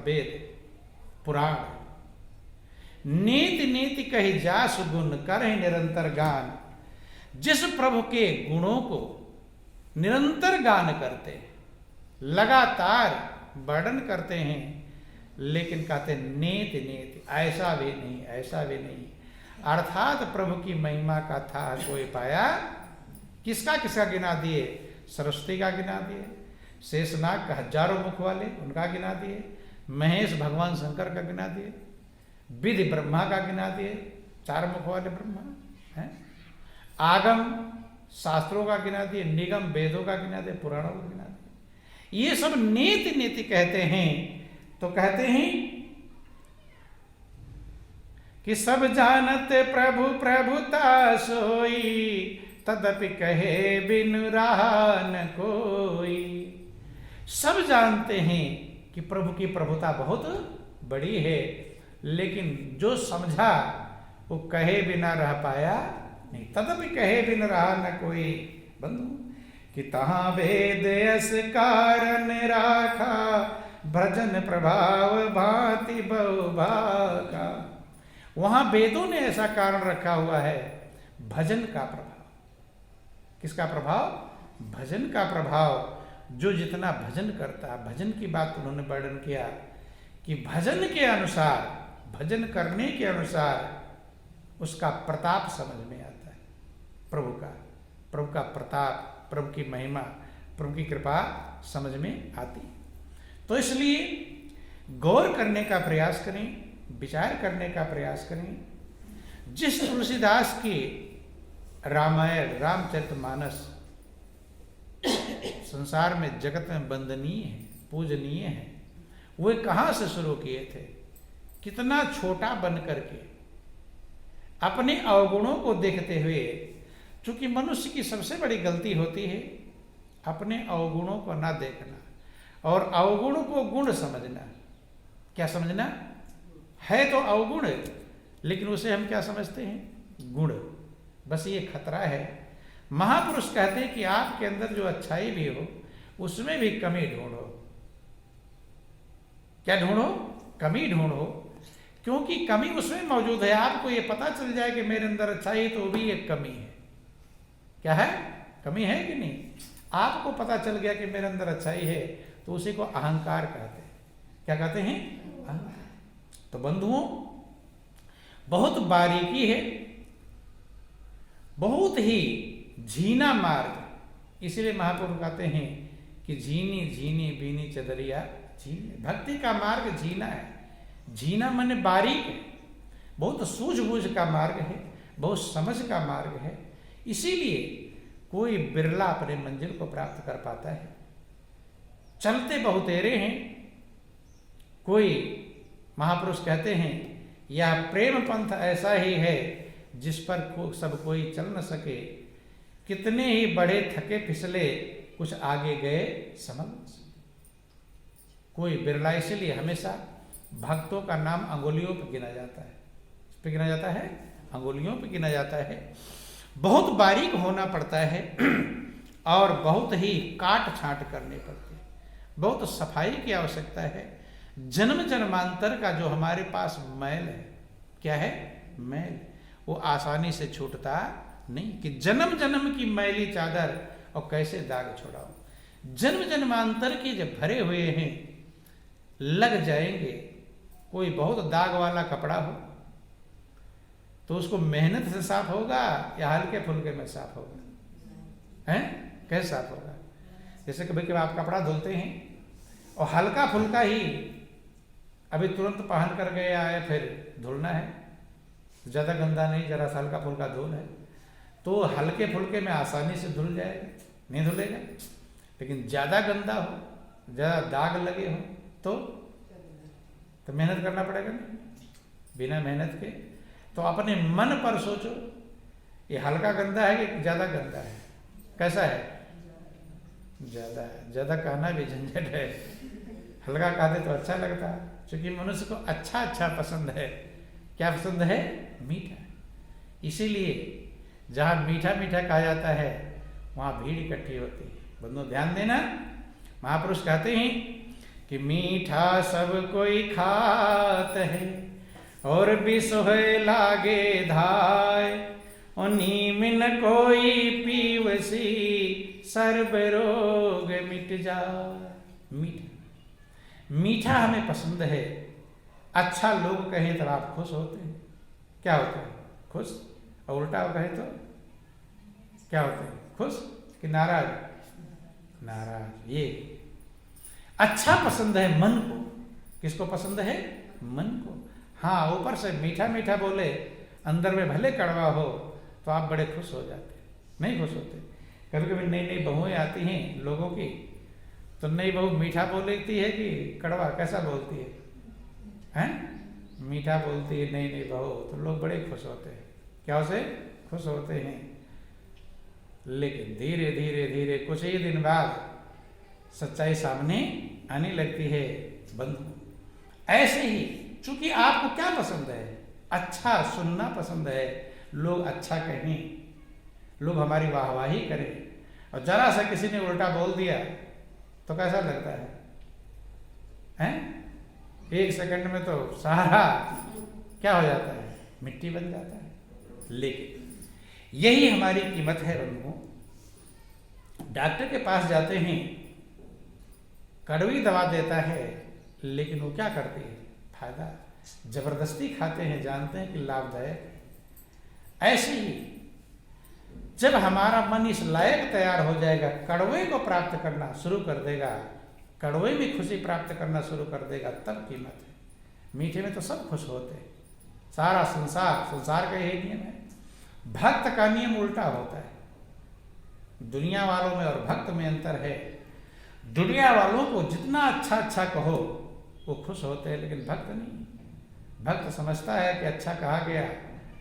वेद पुराण। नीति नीति कही जासु गुण करहि निरंतर गान। जिस प्रभु के गुणों को निरंतर गान करते हैं, लगातार वर्णन करते हैं, लेकिन कहते नीति नीति ऐसा भी नहीं, ऐसा भी नहीं, अर्थात प्रभु की महिमा का था कोई पाया। किसका किसका गिना दिए? सरस्वती का गिना दिए, शेषनाग का हजारों मुख वाले उनका गिना दिए, महेश भगवान शंकर का गिना दिए, विधि ब्रह्मा का गिना दिए, 4 मुख वाले ब्रह्मा हैं, आगम शास्त्रों का गिना दिए, निगम वेदों का गिना दिए, पुराणों का गिना दिए। ये सब नीति नीति कहते हैं। तो कहते हैं कि सब जानते प्रभु प्रभुता सोई, तदपि कहे बिनु रहा न कोई। सब जानते हैं कि प्रभु की प्रभुता बहुत बड़ी है, लेकिन जो समझा वो कहे बिना रह पाया नहीं। तदपि कहे बिन रहा न कोई। बंधु कि तहाँ वेद यस कारण राखा, भजन प्रभाव भांति बहुभागा। वहां वेदों ने ऐसा कारण रखा हुआ है, भजन का प्रभाव। किसका प्रभाव? भजन का प्रभाव। जो जितना भजन करता है, भजन की बात उन्होंने वर्णन किया कि भजन के अनुसार, भजन करने के अनुसार उसका प्रताप समझ में आता है। प्रभु का प्रताप, प्रभु की महिमा, प्रभु की कृपा समझ में आती। तो इसलिए गौर करने का प्रयास करें, विचार करने का प्रयास करें। जिस तुलसीदास की रामायण, रामचरितमानस संसार में, जगत में वंदनीय है, पूजनीय है, वे कहाँ से शुरू किए थे? कितना छोटा बन करके अपने अवगुणों को देखते हुए। चूंकि मनुष्य की सबसे बड़ी गलती होती है अपने अवगुणों को ना देखना और अवगुण को गुण समझना। क्या समझना? है तो अवगुण, लेकिन उसे हम क्या समझते हैं? गुण। बस ये खतरा है। महापुरुष कहते हैं कि आपके अंदर जो अच्छाई भी हो उसमें भी कमी ढूंढो। क्या ढूंढो? कमी ढूंढो, क्योंकि कमी उसमें मौजूद है। आपको ये पता चल जाए कि मेरे अंदर अच्छाई है, तो वो भी एक कमी है। क्या है? कमी है कि नहीं? आपको पता चल गया कि मेरे अंदर अच्छाई है, तो उसी को अहंकार कहते हैं। क्या कहते हैं? अहंकार। तो बंधुओं, बहुत बारीकी है, बहुत ही झीना मार्ग। इसलिए महापुरुष कहते हैं कि झीनी झीनी बीनी चदरिया झीनी। भक्ति का मार्ग झीना है। झीना माने बारीक है, बहुत सूझबूझ का मार्ग है, बहुत समझ का मार्ग है। इसीलिए कोई बिरला अपने मंजिल को प्राप्त कर पाता है। चलते बहुतेरे हैं। कोई महापुरुष कहते हैं यह प्रेम पंथ ऐसा ही है जिस पर सब कोई चल न सके। कितने ही बड़े थके फिसले, कुछ आगे गए समझ। कोई बिरला, इसलिए हमेशा भक्तों का नाम अंगुलियों पर गिना जाता है। इस पे गिना जाता है, अंगुलियों पे गिना जाता है। बहुत बारीक होना पड़ता है और बहुत ही काट छांट करनी पड़ती है। बहुत सफाई की आवश्यकता है। जन्म जन्मांतर का जो हमारे पास मैल है, क्या है? मैल, वो आसानी से छूटता नहीं। कि जन्म जन्म की मैली चादर और कैसे दाग छुड़ाओ। जन्म जन्मांतर के जब भरे हुए हैं, लग जाएंगे। कोई बहुत दाग वाला कपड़ा हो तो उसको मेहनत से साफ होगा या हल्के फुल्के में साफ होगा? हैं? कैसे साफ होगा? जैसे कभी कभी आप कपड़ा धुलते हैं और हल्का फुल्का ही अभी तुरंत पहन कर गए आए, फिर धुलना है, ज़्यादा गंदा नहीं, जरा सा हल्का फुल्का धुल है, तो हल्के फुल्के में आसानी से धुल जाएगा, नहीं धुलेगा। लेकिन ज़्यादा गंदा हो, ज़्यादा दाग लगे हो तो मेहनत करना पड़ेगा नहीं। बिना मेहनत के तो अपने मन पर सोचो, ये हल्का गंदा है कि ज़्यादा गंदा है? कैसा है? ज़्यादा है। ज़्यादा कहना भी झंझट है, हल्का कहते तो अच्छा लगता है। क्योंकि मनुष्य को अच्छा अच्छा पसंद है। क्या पसंद है? मीठा। इसीलिए जहाँ मीठा मीठा कहा जाता है वहाँ भीड़ इकट्ठी होती है। बंधुओं ध्यान देना, महापुरुष कहते हैं कि मीठा सब कोई खात है और बिसोहे लागे धाय, और नीमिन कोई पीवसी सर्व रोग मिट जाए। मीठा मीठा हमें पसंद है। अच्छा लोग कहें तो आप खुश होते हैं, क्या होते हैं? खुश। और उल्टा कहे तो क्या होते हैं? खुश कि नाराज? नाराज। ये अच्छा पसंद है मन को। किसको पसंद है? मन को। हाँ, ऊपर से मीठा मीठा बोले, अंदर में भले कड़वा हो, तो आप बड़े खुश हो जाते। नहीं खुश होते? कभी कभी नई नई बहुएं आती हैं लोगों की, तो नई बहू मीठा बोलती है कि कड़वा? कैसा बोलती है? हैं? मीठा बोलती है नई नई बहू, तो लोग बड़े खुश होते हैं। क्या उसे खुश होते हैं? लेकिन धीरे धीरे धीरे कुछ ही दिन बाद सच्चाई सामने आने लगती है। बंधु ऐसे ही, चूंकि आपको क्या पसंद है? अच्छा सुनना पसंद है, लोग अच्छा कहें, लोग हमारी वाहवाही करें। और जरा सा किसी ने उल्टा बोल दिया तो कैसा लगता है? हैं? एक सेकंड में तो सारा क्या हो जाता है? मिट्टी बन जाता है। लेकिन यही हमारी कीमत है बंधुओं। डॉक्टर के पास जाते हैं, कड़वी दवा देता है, लेकिन वो क्या करती है? फायदा। जबरदस्ती खाते हैं, जानते हैं कि लाभदायक है। ऐसे ही जब हमारा मन इस लायक तैयार हो जाएगा, कड़वे को प्राप्त करना शुरू कर देगा, कड़वे में खुशी प्राप्त करना शुरू कर देगा, तब कीमत है। मीठे में तो सब खुश होते हैं। सारा संसार का यही नियम है। भक्त का नियम उल्टा होता है। दुनिया वालों में और भक्त में अंतर है। दुनिया वालों को जितना अच्छा अच्छा कहो वो खुश होते हैं, लेकिन भक्त नहीं। भक्त समझता है कि अच्छा कहा गया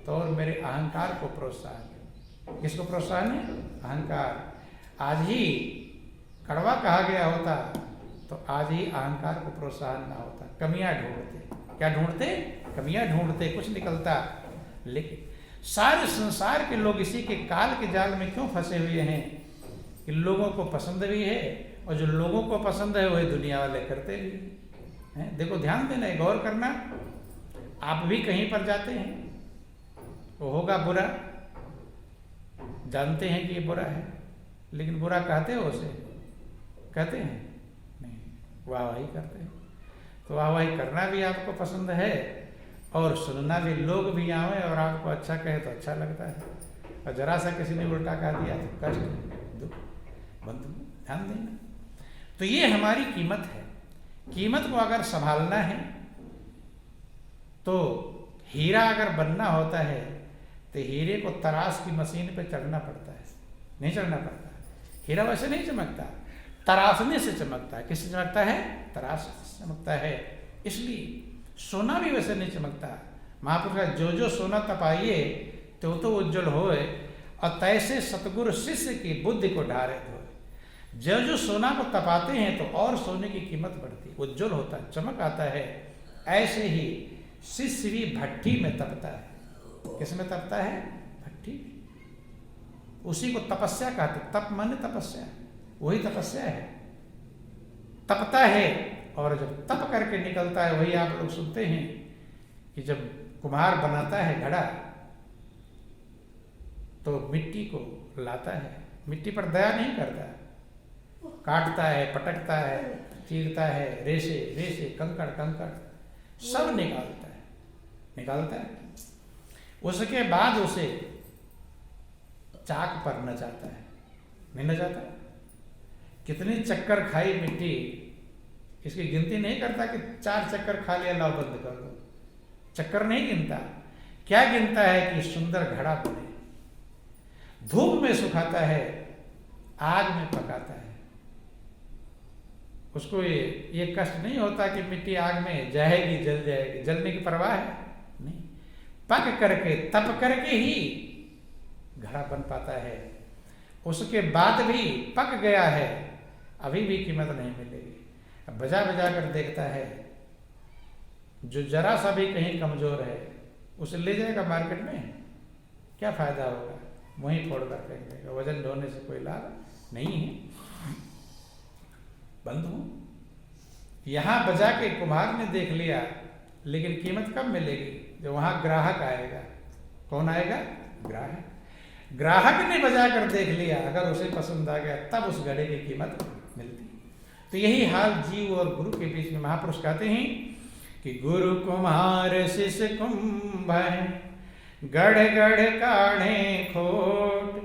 तो और मेरे अहंकार को प्रोत्साहन है। किसको प्रोत्साहन है? अहंकार। आज ही कड़वा कहा गया होता तो आज ही अहंकार को प्रोत्साहन ना होता। कमियां ढूंढते। क्या ढूंढते? कमियां ढूंढते, कुछ निकलता। लेकिन सारे संसार के लोग इसी के काल के जाल में क्यों फंसे हुए हैं कि लोगों को पसंद भी है, और जो लोगों को पसंद है वही दुनिया वाले करते भी हैं। देखो, ध्यान देना, गौर करना। आप भी कहीं पर जाते हैं, वो होगा बुरा, जानते हैं कि ये बुरा है, लेकिन बुरा कहते हो उसे? कहते हैं नहीं, वाहवाही करते हैं। तो वाहवाही करना भी आपको पसंद है और सुनना भी। लोग भी आवे और आपको अच्छा कहे तो अच्छा लगता है, और जरा सा किसी ने उल्टा कह दिया तो कष्ट, दुख। बंधु ध्यान देना। तो ये हमारी कीमत है। कीमत को अगर संभालना है तो हीरा अगर बनना होता है तो हीरे को तराश की मशीन पे चढ़ना पड़ता है, नहीं चढ़ना पड़ता। हीरा वैसे नहीं चमकता, तराशने से चमकता है। किससे चमकता है? तराश से चमकता है। इसलिए सोना भी वैसे नहीं चमकता। महापुरुष का जो जो सोना तपाइए तो उज्जवल होए, और तैसे सतगुरु शिष्य की बुद्धि को ढारे धोए। जो जो सोना को तपाते हैं तो और सोने की कीमत बढ़ती है, उज्जवल होता है, चमक आता है। ऐसे ही शिष्य भी भट्ठी में तपता है। किस में तपता है? भट्ठी। उसी को तपस्या कहते। तप माने तपस्या, वही तपस्या है। तपता है, और जब तप करके निकलता है, वही आप लोग सुनते हैं कि जब कुम्हार बनाता है घड़ा तो मिट्टी को लाता है, मिट्टी पर दया नहीं करता, काटता है, पटकता है, चीरता है, रेशे रेशे, कंकड़ कंकड़ सब निकालता है। उसके बाद उसे चाक पर नचाता है। नहीं नचाता? कितनी चक्कर खाई मिट्टी, इसकी गिनती नहीं करता कि 4 चक्कर खा लिया, लाओ बंद कर दो। चक्कर नहीं गिनता। क्या गिनता है कि सुंदर घड़ा बने। धूप में सुखाता है, आग में पकाता है। उसको ये कष्ट नहीं होता कि मिट्टी आग में जाएगी, जल जाएगी, जलने की परवाह है नहीं। पक करके, तप करके ही घड़ा बन पाता है। उसके बाद भी पक गया है, अभी भी कीमत नहीं मिलेगी। अब बजा बजा कर देखता है, जो जरा सा भी कहीं कमजोर है उसे ले जाएगा मार्केट में, क्या फायदा होगा? वहीं फोड़ कर फेंक देगा। वजन ढोने से कोई लाभ नहीं है। बंधु, यहाँ बजा के कुम्हार ने देख लिया, लेकिन कीमत कब मिलेगी? जब वहां ग्राहक आएगा। कौन आएगा? ग्राहक। ग्राहक ने बजा कर देख लिया, अगर उसे पसंद आ गया तब उस घड़े की कीमत मिलती। तो यही हाल जीव और गुरु के बीच में। महापुरुष कहते हैं कि गुरु कुम्हार शिष्य कुंभ है, गढ़ गढ़ काढ़े खोट,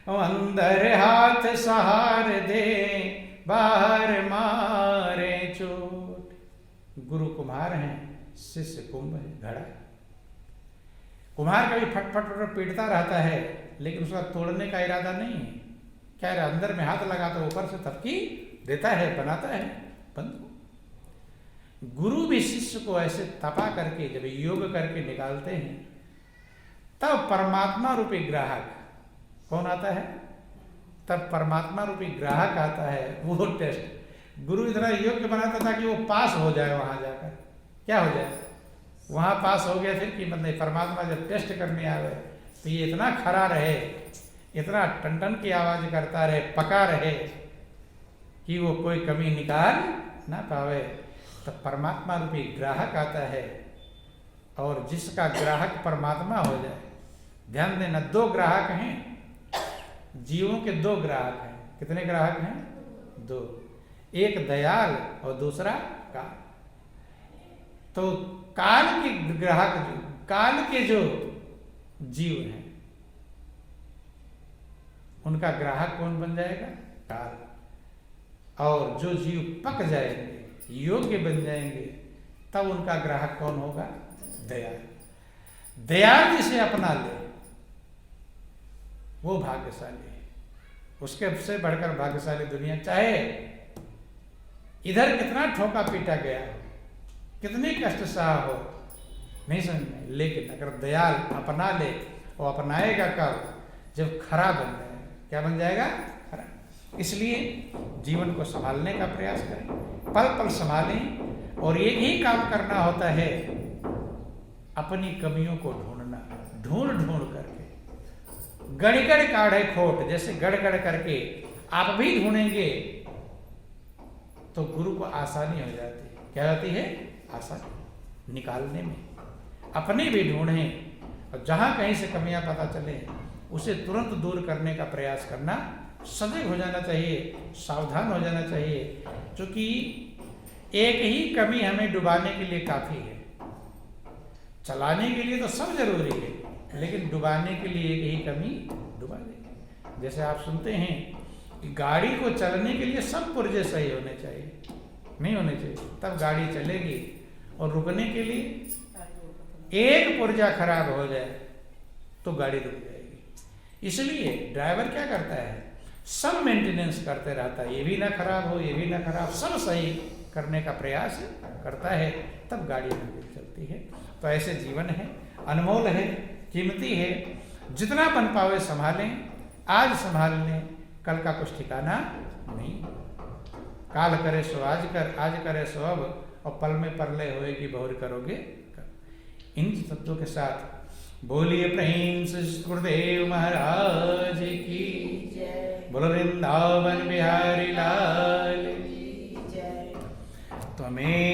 अंदर हाथ सहार दे, बाहर मारे चोट। गुरु कुम्हार हैं, शिष्य कुंभ है, घड़ा। कुम्हार कभी फट फट फट पीटता रहता है, लेकिन उसका तोड़ने का इरादा नहीं है। क्या है, अंदर में हाथ लगाता है, ऊपर से थपकी देता है, बनाता है बंद। गुरु भी शिष्य को ऐसे तपा करके जब योग करके निकालते हैं, तब परमात्मा रूपी ग्राहक कौन आता है? तब परमात्मा रूपी ग्राहक आता है। वो टेस्ट गुरु इतना योग्य बनाता था कि वो पास हो जाए, वहां जाकर क्या हो जाए, वहां पास हो गया, फिर कीमत नहीं। परमात्मा जब टेस्ट करने आवे तो ये इतना खरा रहे, इतना टन की आवाज करता रहे, पका रहे कि वो कोई कमी निकाल ना पावे। तब परमात्मा रूपी ग्राहक आता है, और जिसका ग्राहक परमात्मा हो जाए। ध्यान देना, दो ग्राहक हैं जीवों के, दो ग्राहक हैं। कितने ग्राहक हैं? दो। एक दयाल और दूसरा काल। तो काल के ग्राहक, काल के जो जीव हैं, उनका ग्राहक कौन बन जाएगा? काल। और जो जीव पक जाएंगे, योग्य बन जाएंगे, तब उनका ग्राहक कौन होगा? दयाल। दयाल जिसे अपना ले वो भाग्यशाली है। उसके से बढ़कर भाग्यशाली दुनिया, चाहे इधर कितना ठोका पीटा गया हो, कितने कष्ट सहा हो, नहीं समझ में, लेकिन अगर दयाल अपना ले, वो अपनाएगा कब? जब खरा बन जाएगा। क्या बन जाएगा? खरा। इसलिए जीवन को संभालने का प्रयास करें, पल पल संभालें, और एक ही काम करना होता है, अपनी कमियों को ढूंढना, ढूंढ ढूंढ करके। गड़ गड़ काढ़े खोट, जैसे गड़ गड़ करके आप भी ढूंढेंगे तो गुरु को आसानी हो जाती है। क्या होती है? आसानी निकालने में। अपने भी ढूंढें, और जहां कहीं से कमियां पता चले उसे तुरंत दूर करने का प्रयास करना। सजग हो जाना चाहिए, सावधान हो जाना चाहिए, क्योंकि एक ही कमी हमें डुबाने के लिए काफी है। चलाने के लिए तो सब जरूरी है, लेकिन डुबाने के लिए एक ही कमी डुबा देगी। जैसे आप सुनते हैं कि गाड़ी को चलने के लिए सब पुर्जे सही होने चाहिए, नहीं होने चाहिए, तब गाड़ी चलेगी। और रुकने के लिए एक पुर्जा खराब हो जाए तो गाड़ी रुक जाएगी। इसलिए ड्राइवर क्या करता है? सब मेंटेनेंस करते रहता है, ये भी ना खराब हो, ये भी ना खराब, सब सही करने का प्रयास करता है, तब गाड़ी चलती है। तो ऐसे जीवन है, अनमोल है, कीमती है। जितना बन पावे संभालें, आज संभाल लें, कल का कुछ ठिकाना नहीं। काल करे सो आज कर, आज करे सो अब, और पल में परलय होएगी बहुर करोगे। इन शब्दों के साथ बोलिए प्रिंस गुरुदेव महाराज की, बोलो वृंदावन बिहारी लाल। तो हमें